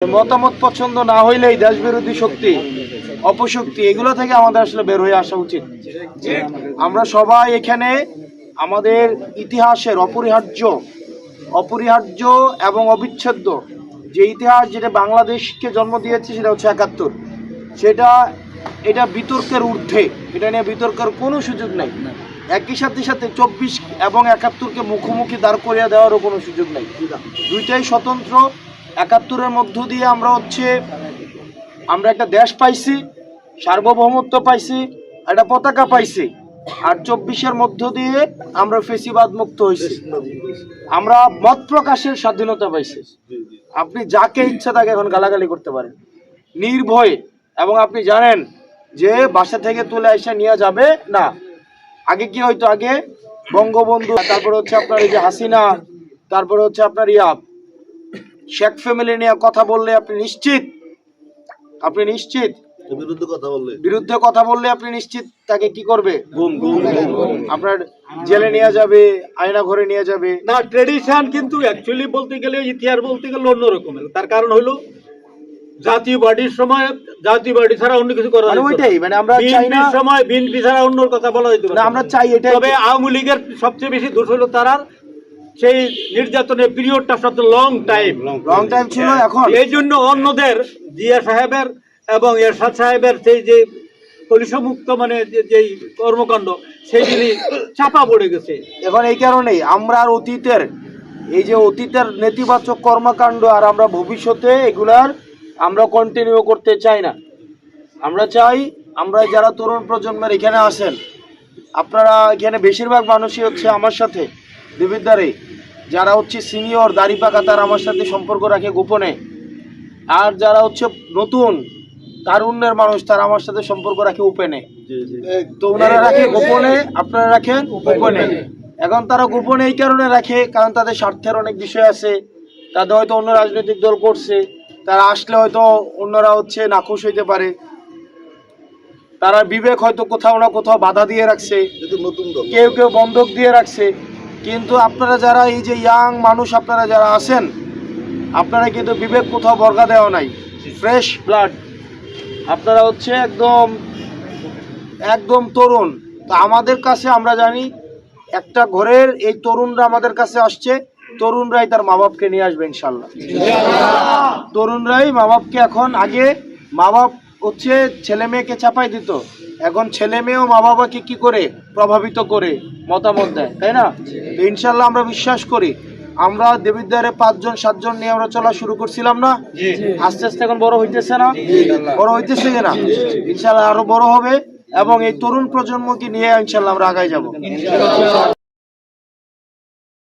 মতামত পছন্দ না হইলেই দেশবিরোধী শক্তি, অপশক্তি এগুলো থেকে আমাদের আসলে বের হয়ে আসা উচিত। আমরা সবাই এখানে আমাদের ইতিহাসের অপরিহার্য এবং অবিচ্ছেদ্য যে ইতিহাস, যেটা বাংলাদেশকে জন্ম দিয়েছে, সেটা হচ্ছে ৭১। এটা বিতর্কের ঊর্ধ্বে, এটা নিয়ে বিতর্কের কোনো সুযোগ নেই। একই সাথে ২৪ এবং ৭১কে মুখোমুখি দাঁড় করিয়ে দেওয়ারও কোনো সুযোগ নেই। দুইটাই স্বতন্ত্র। ৭১-এর মধ্য দিয়ে আমরা একটা দেশ পাইছি, সার্বভৌমত্ব পাইছি, একটা পতাকা পাইছি। আর ২৪-এর মধ্য দিয়ে আমরা ফেসিবাদ মুক্ত হয়েছি, আমরা মত প্রকাশের স্বাধীনতা পাইছি। আপনি যাকে ইচ্ছা তাকে এখন গালাগালি করতে পারেন নির্ভয়ে, এবং আপনি জানেন যে বাসা থেকে তুলে এসে নিয়ে যাবে না। আগে কি হয়তো, আগে বঙ্গবন্ধু, তারপরে হচ্ছে আপনার এই যে হাসিনা, তারপরে হচ্ছে আপনার শেখ ফ্যামিলি নিয়ে কথা বললে আপনি নিশ্চিত বিরুদ্ধে কথা বললে আপনি নিশ্চিত তাকে কি করবে, আপনার জেলে নিয়ে যাবে, আয়না ঘরে নিয়ে যাবে। না, ট্রেডিশন কিন্তু অ্যাকচুয়ালি বলতে গেলে, ইতিহাস বলতে গেলে অন্য রকমের। তার কারণ হলো জাতীয় পার্টির সময় জাতীয় পার্টি ছাড়া অন্য কিছু করা মানে ওইটাই, মানে আমরা চাই না সময় বিএনপি ছাড়া অন্য কথা বলা হইতো না। আমরা চাই এটা। তবে আওয়ামী লীগের সবচেয়ে বেশি দোষ হলো তার সেই নির্যাতনের পিরিয়ডটা সবচেয়ে লং টাইম ছিল। এখন এই জন্য অন্যদের জিয়া সাহেবের এবং এরশাদ সাহেবের সেই যে কলুষমুক্ত মানে যে কর্মকাণ্ড, সেগুলি চাপা পড়ে গেছে। এখন এই কারণেই আমরা আর অতীতের নেতিবাচক কর্মকাণ্ড আর আমরা ভবিষ্যতে এগুলার আমরা কন্টিনিউ করতে চাই না। আমরা চাই, আমরা যারা তরুণ প্রজন্মের এখানে আসেন, আপনারা এখানে বেশিরভাগ মানুষই হচ্ছে আমার সাথে দেবিদ্বারে, যারা হচ্ছে সিনিয়র দাড়ি পাকা তারা আমার সাথে সম্পর্ক রাখে গোপনে, আর যারা হচ্ছে নতুন তারুণ্যের মানুষ তারা আমার সাথে সম্পর্ক রাখে ওপেনে। তো ওনারা রাখে গোপনে, আপনারা রাখেন গোপনে। এখন তারা গোপনে এই কারণে রাখে কারণ তাদের স্বার্থের অনেক বিষয় আছে। তাদের হয়তো অন্য রাজনৈতিক দল করছে, তারা আসলে হয়তো অন্যরা হচ্ছে নাখুশ হইতে পারে, তারা বিবেক হয়তো কোথাও না কোথাও বাধা দিয়ে রাখছে, কেউ কেউ বন্ধক দিয়ে রাখছে। কিন্তু আপনারা যারা এই যে ইয়াং মানুষ, আপনারা যারা আছেন, আপনারা কিন্তু বিবেক কোথাও বর্গা দেওয়া নাই, ফ্রেশ ব্লাড, আপনারা হচ্ছে একদম তরুণ। তো আমাদের কাছে আমরা জানি একটা ঘরের এই তরুণরা আমাদের কাছে আসছে, তরুণরাই তার মা বাপকে নিয়ে আসবে ইনশাল্লাহ। তরুণরাই মা বাপকে, এখন আগে মা বাপ হচ্ছে ছেলে মেয়েকে চাপাই দিত, এখন ছেলে মেয়েও মা বাবাকে কি করে প্রভাবিত করে মতামত দেয়, তাই না? তো ইনশাল্লাহ আমরা বিশ্বাস করি, আমরা দেবিদ্বারে ৫-৭ জন নিয়ে আমরা চলা শুরু করছিলাম না, আস্তে আস্তে এখন বড় হইতেছে না, বড় হইতেছে না, ইনশাল্লাহ আরো বড় হবে, এবং এই তরুণ প্রজন্মকে নিয়ে ইনশাল্লাহ আমরা আগায় যাব।